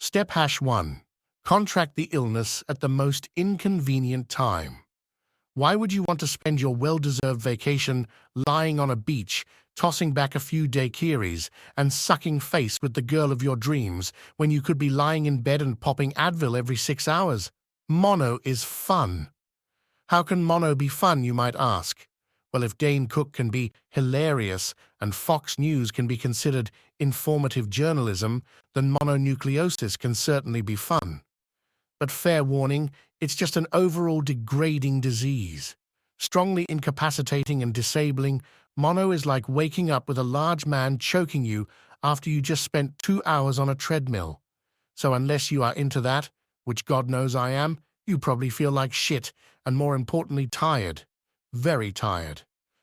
Step-1. Contract the illness at the most inconvenient time. Why would you want to spend your well-deserved vacation lying on a beach, tossing back a few daiquiris, and sucking face with the girl of your dreams when you could be lying in bed and popping Advil every 6 hours? Mono is fun. How can mono be fun, you might ask? Well, if Dane Cook can be hilarious and Fox News can be considered informative journalism, then mononucleosis can certainly be fun. But fair warning, it's just an overall degrading disease. Strongly incapacitating and disabling, mono is like waking up with a large man choking you after you just spent 2 hours on a treadmill. So unless you are into that, which God knows I am, you probably feel like shit, and more importantly tired. Very tired.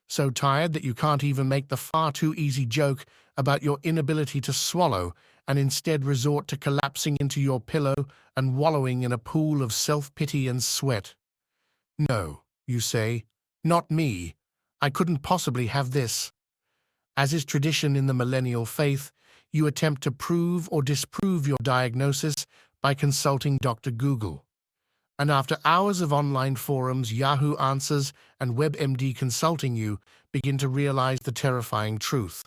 So tired that you can't even make the far too easy joke about your inability to swallow and instead resort to collapsing into your pillow and wallowing in a pool of self-pity and sweat. No, you say, not me. I couldn't possibly have this. As is tradition in the millennial faith, you attempt to prove or disprove your diagnosis by consulting Dr. Google. And after hours of online forums, Yahoo Answers, and WebMD consulting you, begin to realize the terrifying truth.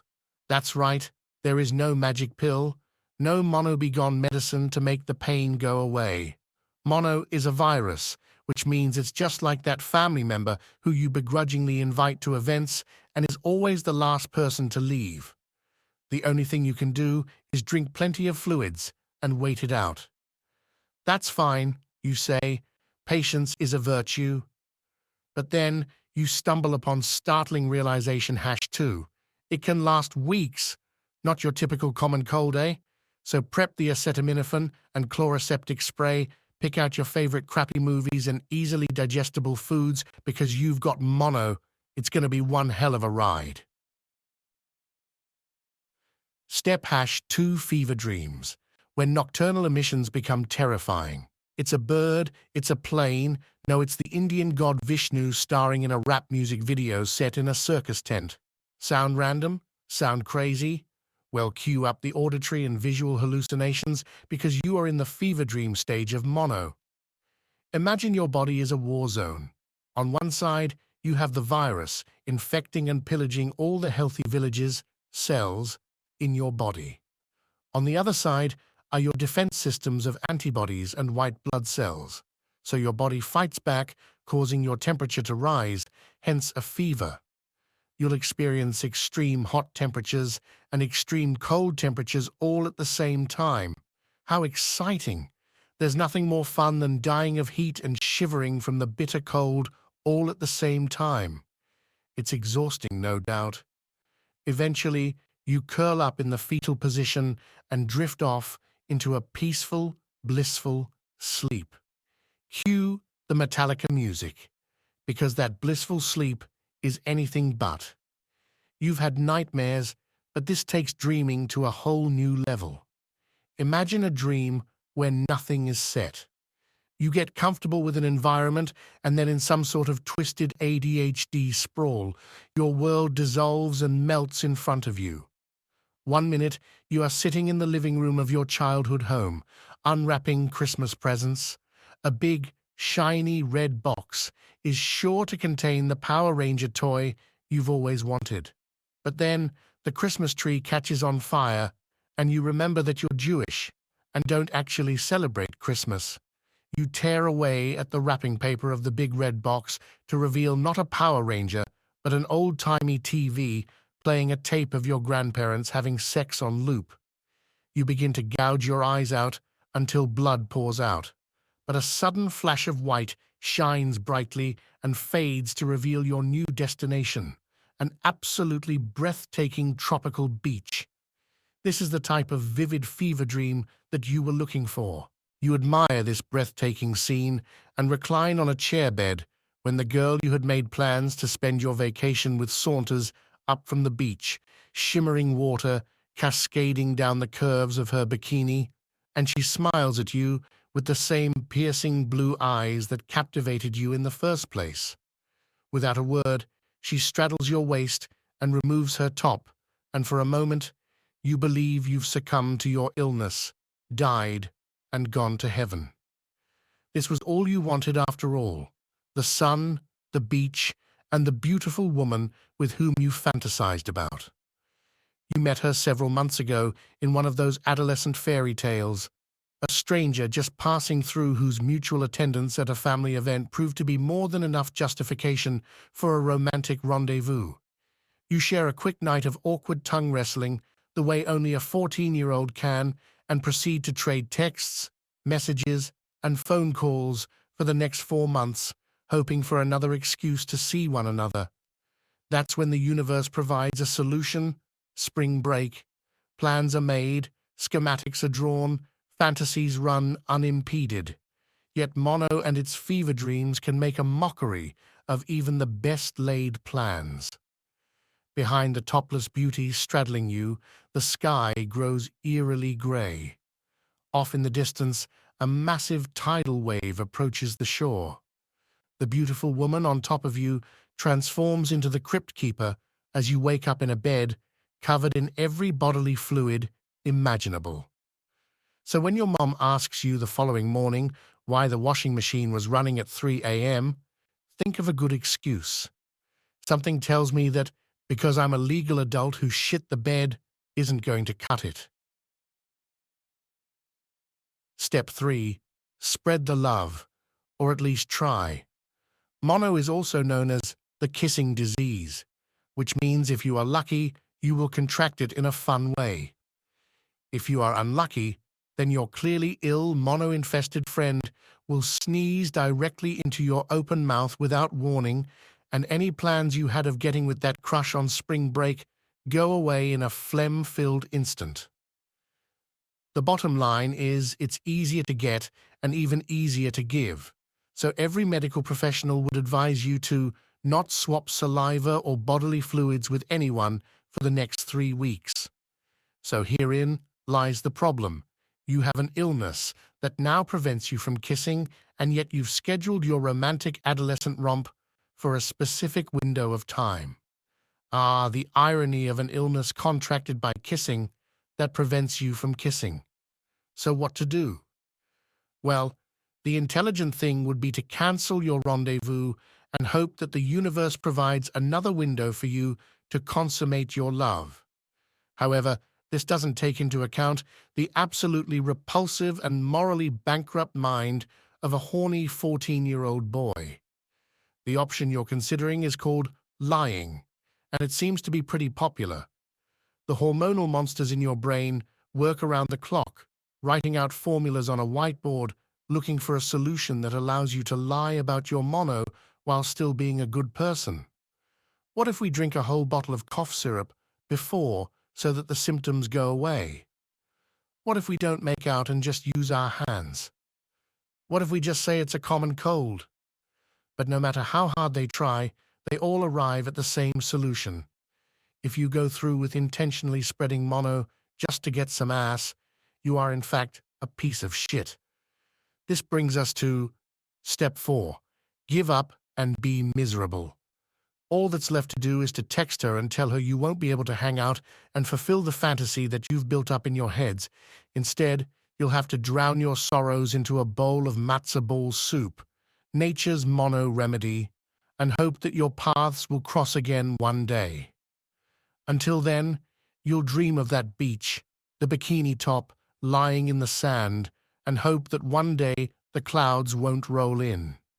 That's right, there is no magic pill, no mono-be-gone medicine to make the pain go away. Mono is a virus, which means it's just like that family member who you begrudgingly invite to events and is always the last person to leave. The only thing you can do is drink plenty of fluids and wait it out. That's fine, you say. Patience is a virtue. But then you stumble upon startling realization #2. It can last weeks. Not your typical common cold, eh? So prep the acetaminophen and chloroseptic spray, pick out your favorite crappy movies and easily digestible foods because you've got mono. It's going to be one hell of a ride. Step-2 Fever dreams. When nocturnal emissions become terrifying. It's a bird, it's a plane, no, it's the Indian god Vishnu starring in a rap music video set in a circus tent. Sound random? Sound crazy? Well, cue up the auditory and visual hallucinations because you are in the fever dream stage of mono. Imagine your body is a war zone. On one side, you have the virus, infecting and pillaging all the healthy villages, cells, in your body. On the other side are your defense systems of antibodies and white blood cells. So your body fights back, causing your temperature to rise, hence a fever. You'll experience extreme hot temperatures and extreme cold temperatures all at the same time. How exciting! There's nothing more fun than dying of heat and shivering from the bitter cold all at the same time. It's exhausting, no doubt. Eventually, you curl up in the fetal position and drift off into a peaceful, blissful sleep. Cue the Metallica music, because that blissful sleep is anything but. You've had nightmares, but this takes dreaming to a whole new level. Imagine a dream where nothing is set. You get comfortable with an environment, and then in some sort of twisted ADHD sprawl, your world dissolves and melts in front of you. 1 minute, you are sitting in the living room of your childhood home, unwrapping Christmas presents. A big, shiny red box is sure to contain the Power Ranger toy you've always wanted. But then, the Christmas tree catches on fire, and you remember that you're Jewish and don't actually celebrate Christmas. You tear away at the wrapping paper of the big red box to reveal not a Power Ranger, but an old-timey TV playing a tape of your grandparents having sex on loop. You begin to gouge your eyes out until blood pours out. But a sudden flash of white shines brightly and fades to reveal your new destination, an absolutely breathtaking tropical beach. This is the type of vivid fever dream that you were looking for. You admire this breathtaking scene and recline on a chair bed when the girl you had made plans to spend your vacation with saunters up from the beach, shimmering water cascading down the curves of her bikini, and she smiles at you with the same piercing blue eyes that captivated you in the first place. Without a word, she straddles your waist and removes her top, and for a moment, you believe you've succumbed to your illness, died, and gone to heaven. This was all you wanted after all: the sun, the beach, and the beautiful woman with whom you fantasized about. You met her several months ago in one of those adolescent fairy tales, a stranger just passing through whose mutual attendance at a family event proved to be more than enough justification for a romantic rendezvous. You share a quick night of awkward tongue wrestling, the way only a 14-year-old can, and proceed to trade texts, messages, and phone calls for the next 4 months, hoping for another excuse to see one another. That's when the universe provides a solution: spring break. Plans are made, schematics are drawn, fantasies run unimpeded. Yet Mono and its fever dreams can make a mockery of even the best-laid plans. Behind the topless beauty straddling you, the sky grows eerily grey. Off in the distance, a massive tidal wave approaches the shore. The beautiful woman on top of you transforms into the crypt keeper as you wake up in a bed covered in every bodily fluid imaginable. So when your mom asks you the following morning why the washing machine was running at 3 a.m., think of a good excuse. Something tells me that because I'm a legal adult who shit the bed isn't going to cut it. Step 3. Spread the love, or at least try. Mono is also known as the kissing disease, which means if you are lucky, you will contract it in a fun way. If you are unlucky, then your clearly ill, mono-infested friend will sneeze directly into your open mouth without warning, and any plans you had of getting with that crush on spring break go away in a phlegm-filled instant. The bottom line is it's easier to get and even easier to give, so every medical professional would advise you to not swap saliva or bodily fluids with anyone for the next 3 weeks. So herein lies the problem. You have an illness that now prevents you from kissing, and yet you've scheduled your romantic adolescent romp for a specific window of time. Ah, the irony of an illness contracted by kissing that prevents you from kissing. So what to do? Well, the intelligent thing would be to cancel your rendezvous and hope that the universe provides another window for you to consummate your love. However, this doesn't take into account the absolutely repulsive and morally bankrupt mind of a horny 14-year-old boy. The option you're considering is called lying, and it seems to be pretty popular. The hormonal monsters in your brain work around the clock, writing out formulas on a whiteboard, looking for a solution that allows you to lie about your mono while still being a good person. What if we drink a whole bottle of cough syrup before so that the symptoms go away? What if we don't make out and just use our hands? What if we just say it's a common cold? But no matter how hard they try, they all arrive at the same solution. If you go through with intentionally spreading mono just to get some ass, you are in fact a piece of shit. This brings us to step 4. Give up and be miserable. All that's left to do is to text her and tell her you won't be able to hang out and fulfill the fantasy that you've built up in your heads. Instead, you'll have to drown your sorrows into a bowl of matzo ball soup, nature's mono remedy, and hope that your paths will cross again one day. Until then, you'll dream of that beach, the bikini top, lying in the sand, and hope that one day the clouds won't roll in.